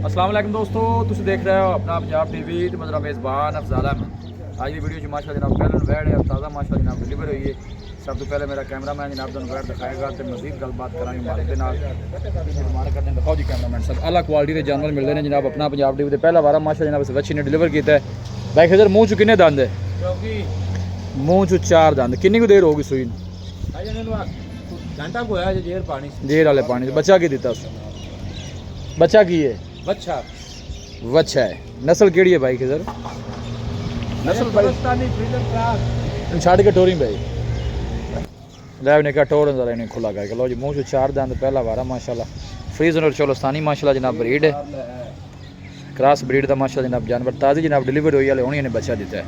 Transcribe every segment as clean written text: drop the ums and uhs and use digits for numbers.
अस्सलाम वालेकुम दोस्तों, तुम देख रहे हो अपना पंजाब टीवी तो मेरा मेज़बान अफजाल अहमद। आज की वीडियो माशा जनाब पहले वैड है और ताज़ा माशा जनाब डिलीवर हुई है। सब तो पहले मेरा कैमरा मैन जनाब दोनों वैड दिखाएगा तो मजीद गलबात कराएंगे मालिक के नाल। दिखाओ जी कैमरा मैन सब अला क्वालिटी के जानवर मिलते हैं जनाब अपना पंजाब टीवी। पहला बारा माशा जनाब इस बच्ची ने डिलीवर किया है। भाई खजर मूँह चु किन्ने दंद है? मूँह चु 4 दंद। किन्नी को देर होगी सूई? घंटा को है जेर पानी जेर वाले पानी से। बच्चा की दिता उस? बच्चा की है? बच्चा वच्छा है। नस्ल केड़ी है भाई खजर? नस्ल पाकिस्तानी फ्रीडम क्रास छड़ के टोरी भाई लै ने क्या टोर जरा इन्हें खुला करके लो जी। मूँह चु 4 दंद पहला वारा माशाल्लाह। फ्रीजन और चोलोस्तानी माशाल्लाह जनाब ब्रीड है, क्रॉस ब्रीड का माशाल्लाह जनाब जानवर ताज़ी जनाब डिलीवर हुई है। उन्हीं ने बच्चा दिता है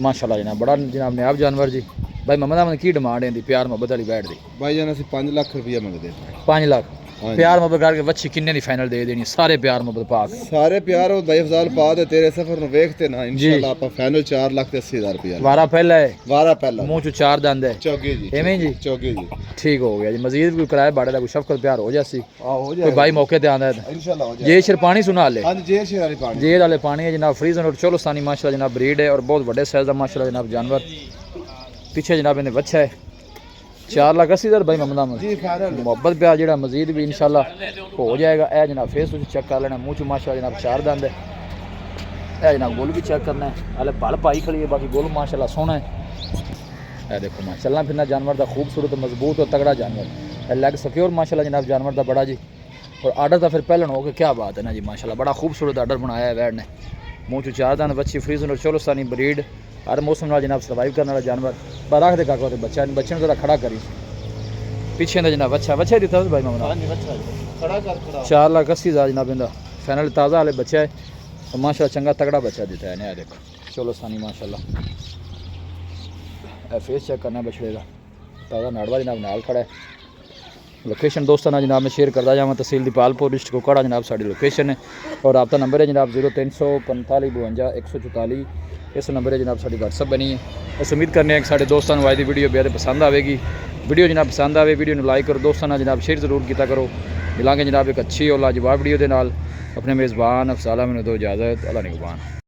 माशाल्लाह जनाब। बड़ा जनाब ने आप जानवर जी। भाई मोहम्मद अहमद की डिमांड है प्यार मोहब्बत वाली बैठ दी? भाई जान असं 5 लाख रुपया मंगते 5 लाख प्यार मोहब्बत करके वच्छी किन्ने दी फाइनल दे देनी? सारे प्यार मोहब्बत पाक सारे प्यार हो भाई अफजाल पा दे तेरे सफर में देखते ना इंशाल्लाह आप फाइनल 4,80,000 रुपया वारा पहला है। वारा पहला मूँह चु 4 दंद है चौकी जी एवें जी। चौकी जी ठीक हो गया जी। मजीद कोई किराए बाड़े का कोई शफकत प्यार हो जासी हो कोई जाए भाई मौके ते आंदा है इंशाल्लाह हो जाए। जे शिर पानी सुना ले हां जेर शेर वाली पानी जेर वाले पानी है जनाब। फ्रीजन और चोलोस्तानी माशाल्लाह जनाब ब्रीड है और बहुत बड़े साइज का माशाल्लाह जनाब जानवर। पीछे जनाब इन्हें बच्चा है 4,80,000 भाई मोहम्मद अहमद जी फाइनल मोहब्बत प्यार जेड़ा मजीद भी इंशाल्लाह हो जाएगा। ए जनाब फेस चेक कर लेना। मूँह चु माशाल्लाह जनाब 4 दंद है। ए जनाब गोल भी चेक करना है। हाले पल पाई खड़ी है बाकी गोल माशाल्लाह सोना है। ए देखो मां चलना फिरना जानवर का खूबसूरत मजबूत और तगड़ा जानवर। लैग सिक्योर माशाल्लाह जनाब जानवर का बड़ा जी। और आर्डर तो फिर पहले हो गया क्या बात है ना जी माशाल्लाह। बड़ा खूबसूरत आर्डर बनाया है वैड ने। मूँह चु 4 दंद बच्ची फ्रीजन और चोलोस्तानी ब्रीड हर मौसम नाल जनाब सर्वाइव करने वाला जानवर। पर रख दे काका बच्चा बच्चे जरा खड़ा करी पीछे जनाब बच्चा बच्चा दिता भाई मामला खड़ा कर खड़ा 4,80,000 जनाब इंदा फाइनल ताज़ा वाले बच्चा है और माशाल्लाह चंगा तगड़ा बच्चा देता है नया। देखो चोलोस्तानी माशाल्लाह। फेस चेक करना बछड़े का ताज़ा नाड़वा जनाब नाल खड़ा है। लोकेशन दोस्तों जनाब मैं शेयर करता जावा तहसील दीपालपुर डिस्ट्रिक्ट कोकाड़ा जनाब साड़ी लोकेशन है। और रब्ता नंबर है जनाब 0345 52 144। इस नंबर है जनाब साड़ी व्हाट्सअप बनी है। बस उम्मीद करने हैं कि साढ़े दोस्तों आज की वीडियो बेहद पसंद आएगी। वीडियो जनाब पसंद आए वीडियो को लाइक करो दोस्तों जनाब शेयर जरूर किया करो। मिलांगे जनाब एक अच्छी और लाजवाब वीडियो के नाल। अपने मेज़बान अफजाल अहमद दो इजाज़त। अल्लाह निगहबान।